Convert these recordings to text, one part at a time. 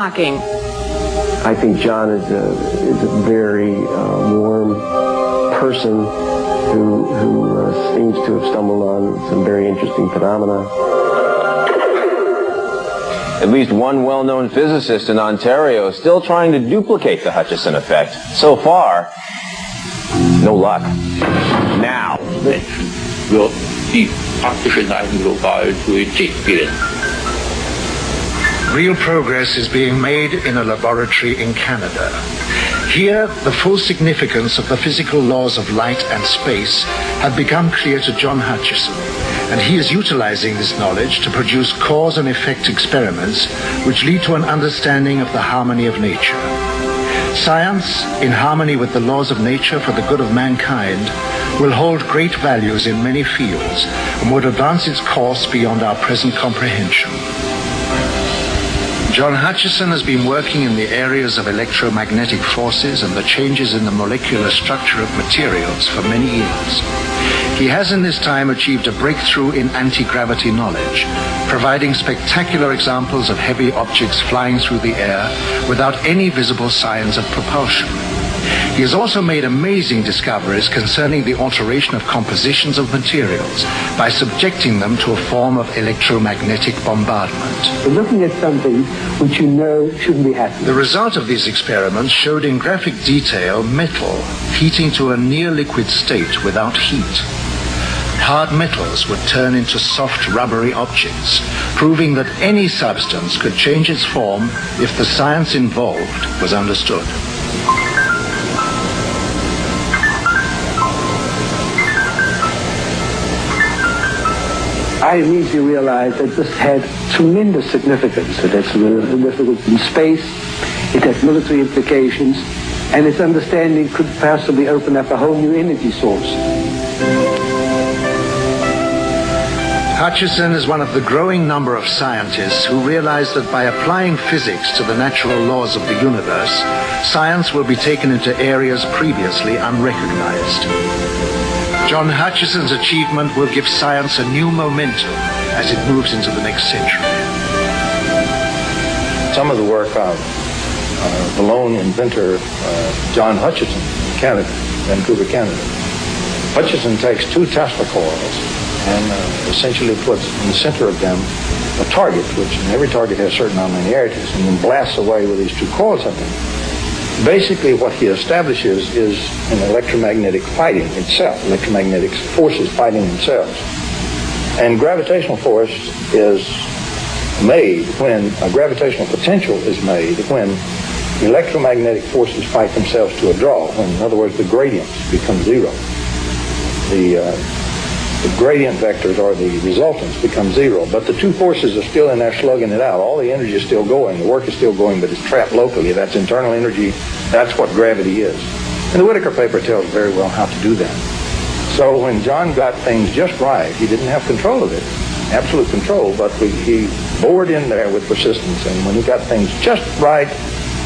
I think John is a very warm person who seems to have stumbled on some very interesting phenomena. At least one well-known physicist in Ontario is still trying to duplicate the Hutchison effect. So far, no luck. Now. wird die praktische Neigung global Fluidität bilden. Real progress is being made in a laboratory in Canada. Here, the full significance of the physical laws of light and space had become clear to John Hutchison, and he is utilizing this knowledge to produce cause and effect experiments which lead to an understanding of the harmony of nature. Science, in harmony with the laws of nature for the good of mankind, will hold great values in many fields and would advance its course beyond our present comprehension. John Hutchison has been working in the areas of electromagnetic forces and the changes in the molecular structure of materials for many years. He has in this time achieved a breakthrough in anti-gravity knowledge, providing spectacular examples of heavy objects flying through the air without any visible signs of propulsion. He has also made amazing discoveries concerning the alteration of compositions of materials by subjecting them to a form of electromagnetic bombardment. We're looking at something which you know shouldn't be happening. The result of these experiments showed in graphic detail metal heating to a near liquid state without heat. Hard metals would turn into soft rubbery objects, proving that any substance could change its form if the science involved was understood. I immediately realized that this had tremendous significance. It had significance in space, it had military implications, and its understanding could possibly open up a whole new energy source. Hutchison is one of the growing number of scientists who realize that by applying physics to the natural laws of the universe, science will be taken into areas previously unrecognized. John Hutchison's achievement will give science a new momentum as it moves into the next century. Some of the work of the lone inventor, John Hutchison, in Canada, Vancouver, Canada. Hutchison takes two Tesla coils and essentially puts in the center of them a target, which every target has certain nonlinearities, and then blasts away with these two coils of them. Basically, what he establishes is an electromagnetic fighting itself, electromagnetic forces fighting themselves. And gravitational force is made when a gravitational potential is made when electromagnetic forces fight themselves to a draw. When, in other words, the gradients become zero. The gradient vectors or the resultants become zero, but the two forces are still in there slugging it out. All the energy is still going, the work is still going, but it's trapped locally. That's internal energy. That's what gravity is. And the Whittaker paper tells very well how to do that. So when John got things just right, he didn't have control of it, absolute control, but he bored in there with persistence, and when he got things just right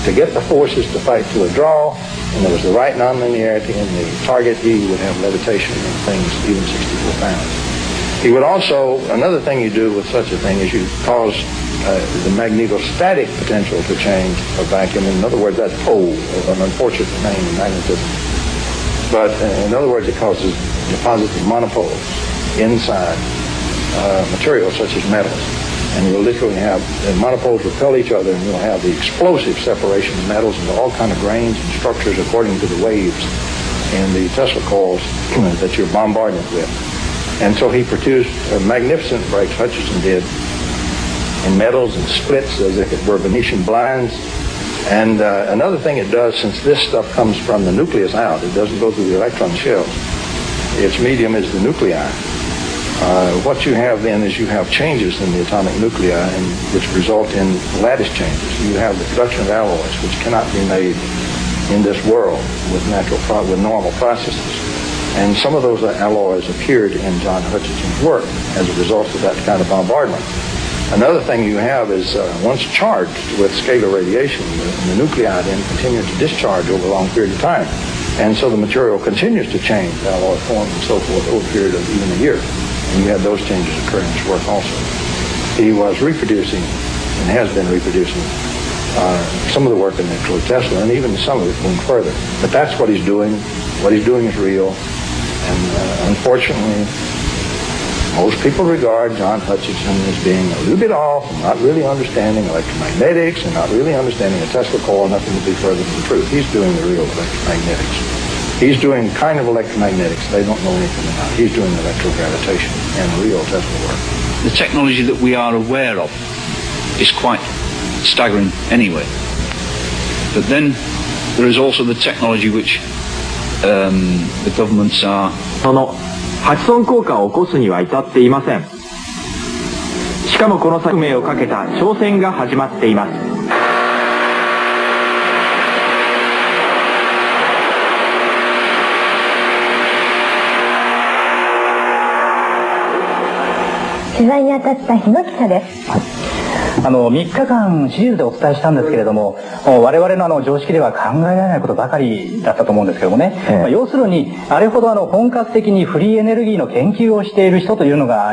to get the forces to fight to a draw, and there was the right nonlinearity in the target, he would have levitation in things even 64 pounds. He would also, another thing you do with such a thing is you cause the magnetostatic potential to change a vacuum. In other words, that's pole, an unfortunate name in magnetism. But in other words, it causes deposits of monopoles inside materials such as metals. And you'll literally have the monopoles repel each other, and you'll have the explosive separation of metals into all kinds of grains and structures according to the waves in the Tesla coils that you're bombarding it with. And so he produced magnificent breaks, Hutchison did, in metals and splits as if it were Venetian blinds. And another thing it does, since this stuff comes from the nucleus out, it doesn't go through the electron shells. Its medium is the nuclei. What you have then is you have changes in the atomic nuclei and which result in lattice changes. You have the production of alloys which cannot be made in this world with normal processes. And some of those alloys appeared in John Hutchison's work as a result of that kind of bombardment. Another thing you have is once charged with scalar radiation, the nuclei then continue to discharge over a long period of time. And so the material continues to change alloy form and so forth over a period of even a year. And you had those changes occur in his work also. He was reproducing and has been reproducing some of the work in Nikola Tesla, and even some of it going further. But that's what he's doing. What he's doing is real. And unfortunately, most people regard John Hutchison as being a little bit off and not really understanding electromagnetics and not really understanding a Tesla coil, nothing to be further from the truth. He's doing the real electromagnetics. He's doing kind of electromagnetics they don't know anything about. He's doing electrogravitation and real Tesla work. The technology that we are aware of is quite staggering anyway. But then there is also the technology which the governments are... そのハチソン効果を起こすには至っていません。しかもこの革命をかけた挑戦が始まっています。取材に当たった日野記者です。3日間シリーズでお伝えしたんですけれども、我々の常識では考えられないことばかりだったと思うんですけどもね、要するにあれほど本格的にフリーエネルギーの研究をしている人というのが